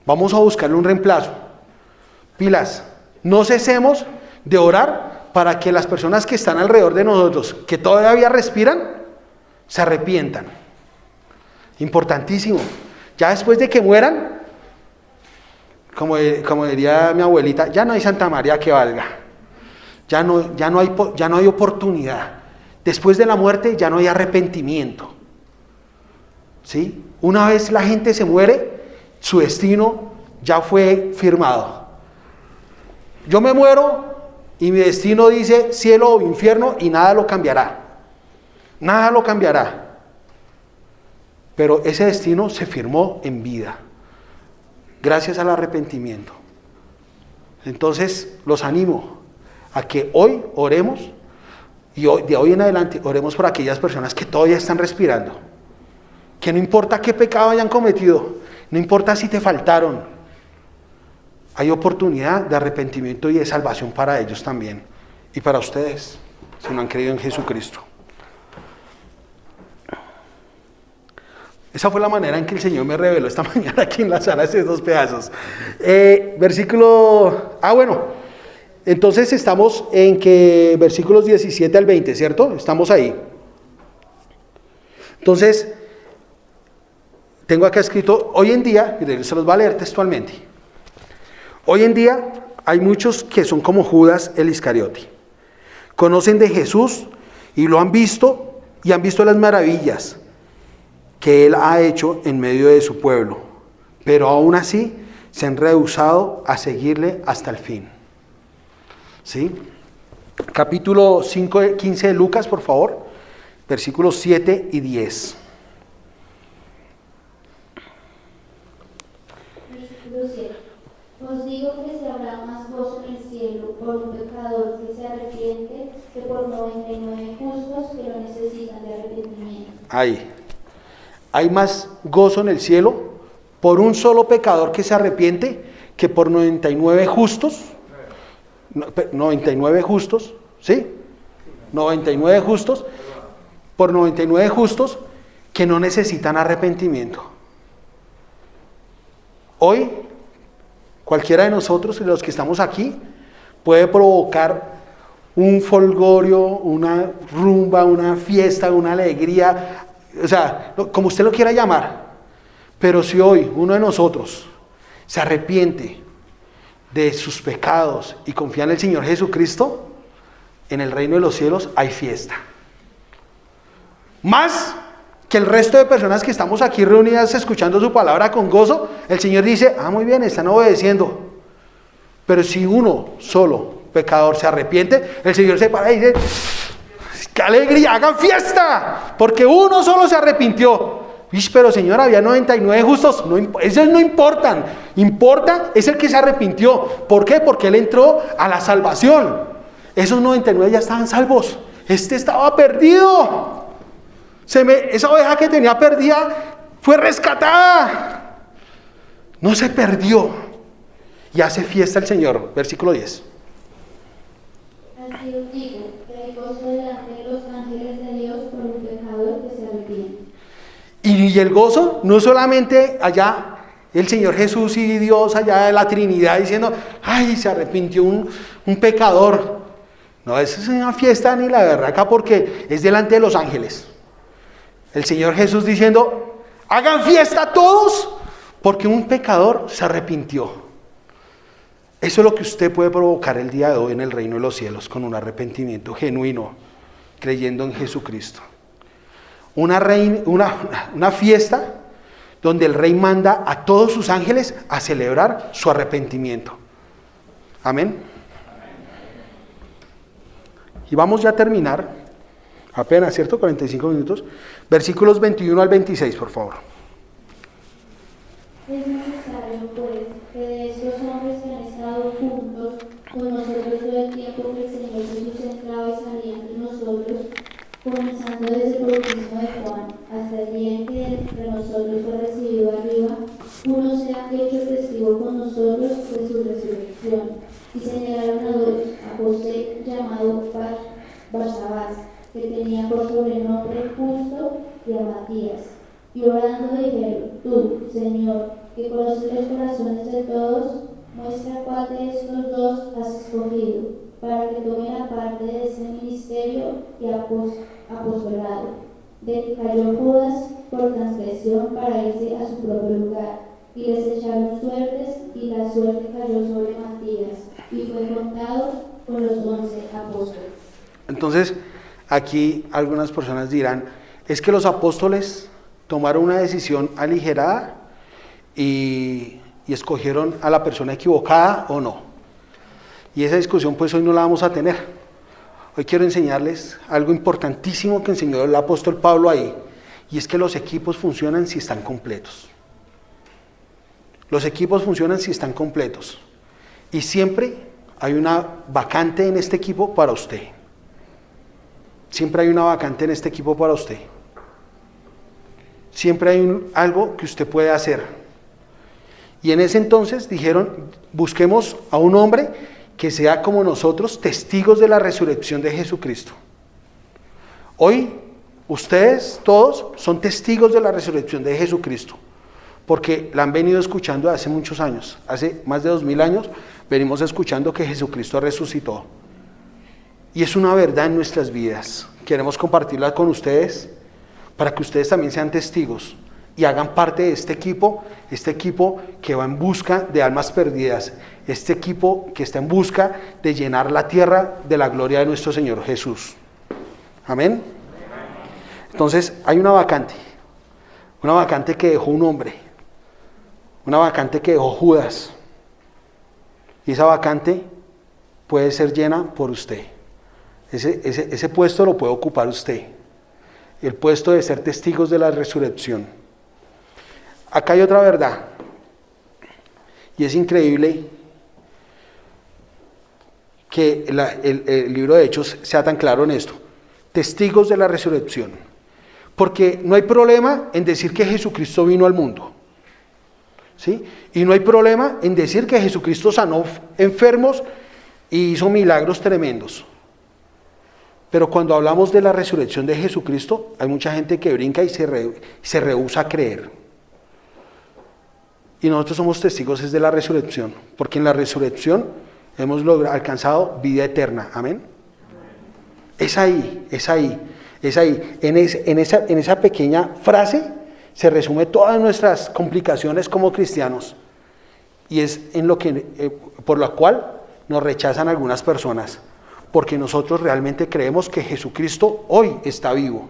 Vamos a buscarle un reemplazo. Pilas, no cesemos de orar para que las personas que están alrededor de nosotros, que todavía respiran, se arrepientan. Importantísimo. Ya después de que mueran, como diría mi abuelita, ya no hay Santa María que valga. Ya no hay oportunidad. Después de la muerte ya no hay arrepentimiento. ¿Sí? Una vez la gente se muere, su destino ya fue firmado. Yo me muero y mi destino dice cielo o infierno y nada lo cambiará. Nada lo cambiará. Pero ese destino se firmó en vida, gracias al arrepentimiento. Entonces los animo a que hoy oremos, y de hoy en adelante oremos por aquellas personas que todavía están respirando, que no importa qué pecado hayan cometido, no importa si te faltaron, hay oportunidad de arrepentimiento y de salvación para ellos también, y para ustedes, si no han creído en Jesucristo. Esa fue la manera en que el Señor me reveló esta mañana aquí en la sala, esos dos pedazos. Entonces estamos en que versículos 17 al 20, ¿cierto? Estamos ahí. Entonces, tengo acá escrito, hoy en día, y se los voy a leer textualmente. Hoy en día hay muchos que son como Judas el Iscariote. Conocen de Jesús y lo han visto, y han visto las maravillas que él ha hecho en medio de su pueblo, pero aún así se han rehusado a seguirle hasta el fin. ¿Sí? Capítulo 15 de Lucas, por favor, versículos 7 y 10. Versículo 7. Os digo que se habrá más gozo en el cielo por un pecador que se arrepiente que por 99 justos que lo necesitan de arrepentimiento. Ahí. Hay más gozo en el cielo por un solo pecador que se arrepiente que por 99 justos. 99 justos, ¿sí? 99 justos, por 99 justos que no necesitan arrepentimiento. Hoy, cualquiera de nosotros, de los que estamos aquí, puede provocar un folgorio, una rumba, una fiesta, una alegría, o sea, como usted lo quiera llamar. Pero si hoy uno de nosotros se arrepiente de sus pecados y confía en el Señor Jesucristo, en el reino de los cielos hay fiesta. Más que el resto de personas que estamos aquí reunidas escuchando su palabra con gozo, el Señor dice, muy bien, están obedeciendo. Pero si uno solo, pecador, se arrepiente, el Señor se para y dice, ¡qué alegría! ¡Hagan fiesta! Porque uno solo se arrepintió. Pero Señor, había 99 justos. Esos no importan. Importa es el que se arrepintió. ¿Por qué? Porque él entró a la salvación. Esos 99 ya estaban salvos. Este estaba perdido. Esa oveja que tenía perdida fue rescatada. No se perdió. Y hace fiesta el Señor. Versículo 10. Así os digo, que hay gozo delante de los ángeles de Dios por un pecador que se arrepiente. Y el gozo no solamente allá, el Señor Jesús y Dios allá de la Trinidad diciendo, se arrepintió un pecador. No, eso es una fiesta ni la berraca porque es delante de los ángeles. El Señor Jesús diciendo, hagan fiesta todos porque un pecador se arrepintió. Eso es lo que usted puede provocar el día de hoy en el reino de los cielos con un arrepentimiento genuino, creyendo en Jesucristo. Una fiesta donde el rey manda a todos sus ángeles a celebrar su arrepentimiento. Amén. Y vamos ya a terminar, apenas, ¿cierto? 45 minutos. Versículos 21 al 26, por favor. Es necesario, pues, que de estos hombres que han estado juntos con nosotros todo el tiempo que el Señor Jesús entraba y salía entre nosotros, comenzando desde el bautismo de Juan hasta el día en que entre nosotros fue recibido arriba, uno sea hecho testigo con nosotros de su resurrección. Y señalaron a dos, a José llamado Barsabás, que tenía por sobrenombre Justo, y a Matías. Y orando dijeron, tú, Señor, que conoces los corazones de todos, muestra cuál de estos dos has escogido, para que tome la parte de este ministerio y apostolado, de que cayó Judas por transgresión para irse a su propio lugar, y les echaron suertes, y la suerte cayó sobre Matías, y fue contado con los 11 apóstoles. Entonces, aquí algunas personas dirán, es que los apóstoles tomaron una decisión aligerada y escogieron a la persona equivocada o no. Y esa discusión pues hoy no la vamos a tener. Hoy quiero enseñarles algo importantísimo que enseñó el apóstol Pablo ahí, y es que los equipos funcionan si están completos. Los equipos funcionan si están completos. Y siempre hay una vacante en este equipo para usted. Siempre hay una vacante en este equipo para usted. Siempre hay algo que usted puede hacer. Y en ese entonces dijeron, busquemos a un hombre que sea como nosotros, testigos de la resurrección de Jesucristo. Hoy, ustedes todos son testigos de la resurrección de Jesucristo, porque la han venido escuchando hace muchos años. Hace más de 2000 años venimos escuchando que Jesucristo resucitó. Y es una verdad en nuestras vidas. Queremos compartirla con ustedes para que ustedes también sean testigos y hagan parte de este equipo que va en busca de almas perdidas, este equipo que está en busca de llenar la tierra de la gloria de nuestro Señor Jesús. Amén. Entonces hay una vacante que dejó un hombre, una vacante que dejó Judas, y esa vacante puede ser llena por usted. Ese puesto lo puede ocupar usted, el puesto de ser testigos de la resurrección. Acá hay otra verdad, y es increíble que el libro de Hechos sea tan claro en esto: testigos de la resurrección, porque no hay problema en decir que Jesucristo vino al mundo, ¿sí? Y no hay problema en decir que Jesucristo sanó enfermos y hizo milagros tremendos. Pero cuando hablamos de la resurrección de Jesucristo, hay mucha gente que brinca y se rehúsa a creer. Y nosotros somos testigos de la resurrección, porque en la resurrección hemos alcanzado vida eterna. Amén. Es ahí, es ahí, es ahí. En esa pequeña frase se resume todas nuestras complicaciones como cristianos. Y es en lo que, por lo cual nos rechazan algunas personas. Porque nosotros realmente creemos que Jesucristo hoy está vivo.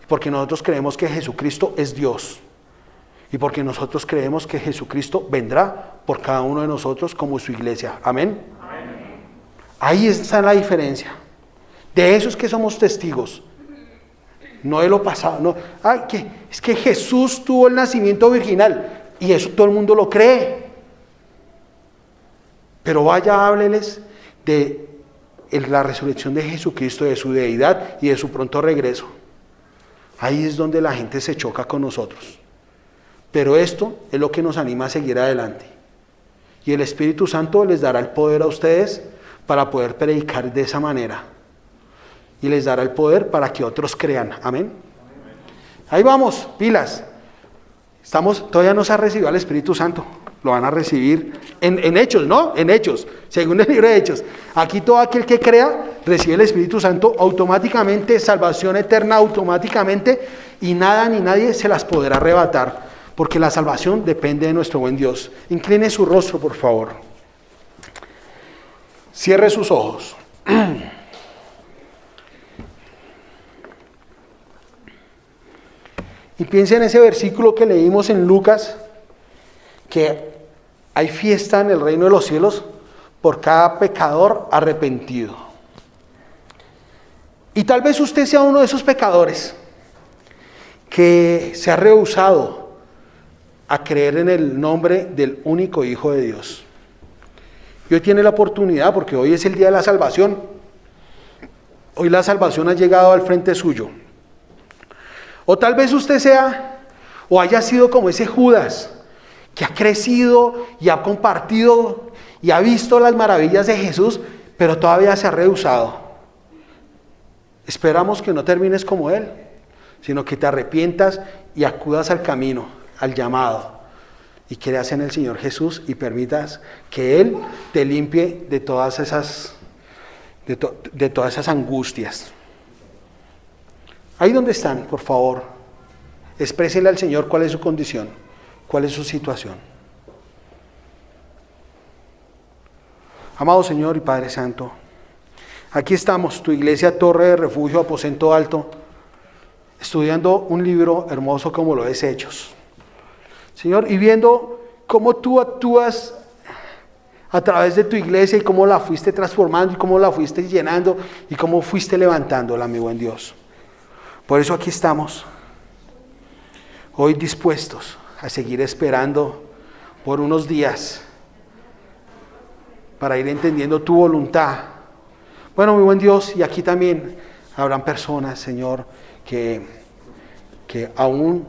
Porque nosotros creemos que Jesucristo es Dios. Y porque nosotros creemos que Jesucristo vendrá por cada uno de nosotros como su iglesia. Amén. Amén. Ahí está la diferencia. De eso es que somos testigos. No de lo pasado. No. Es que Jesús tuvo el nacimiento virginal. Y eso todo el mundo lo cree. Pero vaya, hábleles de la resurrección de Jesucristo, de su deidad y de su pronto regreso. Ahí es donde la gente se choca con nosotros. Pero esto es lo que nos anima a seguir adelante. Y el Espíritu Santo les dará el poder a ustedes para poder predicar de esa manera. Y les dará el poder para que otros crean. Amén. Ahí vamos, pilas. Todavía no se ha recibido al Espíritu Santo. Lo van a recibir en Hechos, ¿no? En Hechos, según el libro de Hechos. Aquí todo aquel que crea recibe el Espíritu Santo automáticamente, salvación eterna automáticamente, y nada ni nadie se las podrá arrebatar, porque la salvación depende de nuestro buen Dios. Incline su rostro, por favor. Cierre sus ojos. Y piense en ese versículo que leímos en Lucas, que hay fiesta en el reino de los cielos por cada pecador arrepentido. Y tal vez usted sea uno de esos pecadores que se ha rehusado a creer en el nombre del único Hijo de Dios. Y hoy tiene la oportunidad, porque hoy es el día de la salvación. Hoy la salvación ha llegado al frente suyo. O tal vez usted sea o haya sido como ese Judas, que ha crecido y ha compartido y ha visto las maravillas de Jesús, pero todavía se ha rehusado. Esperamos que no termines como él, sino que te arrepientas y acudas al camino, al llamado, y creas en el Señor Jesús y permitas que Él te limpie de todas esas angustias. Ahí donde están, por favor, exprésenle al Señor cuál es su condición, cuál es su situación. Amado Señor y Padre Santo, aquí estamos, tu iglesia, Torre de Refugio, Aposento Alto, estudiando un libro hermoso como lo es Hechos. Señor, y viendo cómo tú actúas a través de tu iglesia y cómo la fuiste transformando y cómo la fuiste llenando y cómo fuiste levantándola, mi buen Dios. Por eso aquí estamos, hoy dispuestos a seguir esperando por unos días para ir entendiendo tu voluntad. Bueno, mi buen Dios, y aquí también habrán personas, Señor, que aún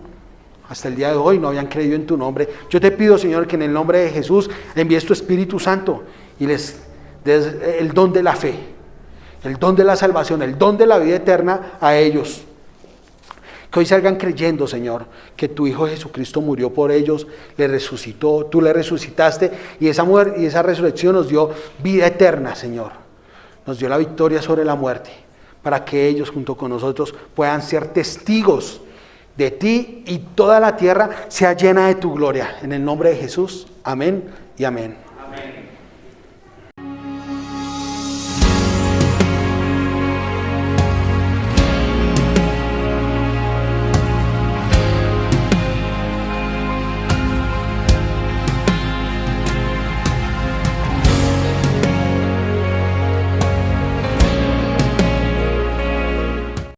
hasta el día de hoy no habían creído en tu nombre. Yo te pido, Señor, que en el nombre de Jesús envíes tu Espíritu Santo y les des el don de la fe, el don de la salvación, el don de la vida eterna a ellos. Que hoy salgan creyendo, Señor, que tu Hijo Jesucristo murió por ellos, le resucitó, tú le resucitaste, y esa muerte y esa resurrección nos dio vida eterna, Señor. Nos dio la victoria sobre la muerte, para que ellos junto con nosotros puedan ser testigos de ti y toda la tierra sea llena de tu gloria. En el nombre de Jesús, amén y amén.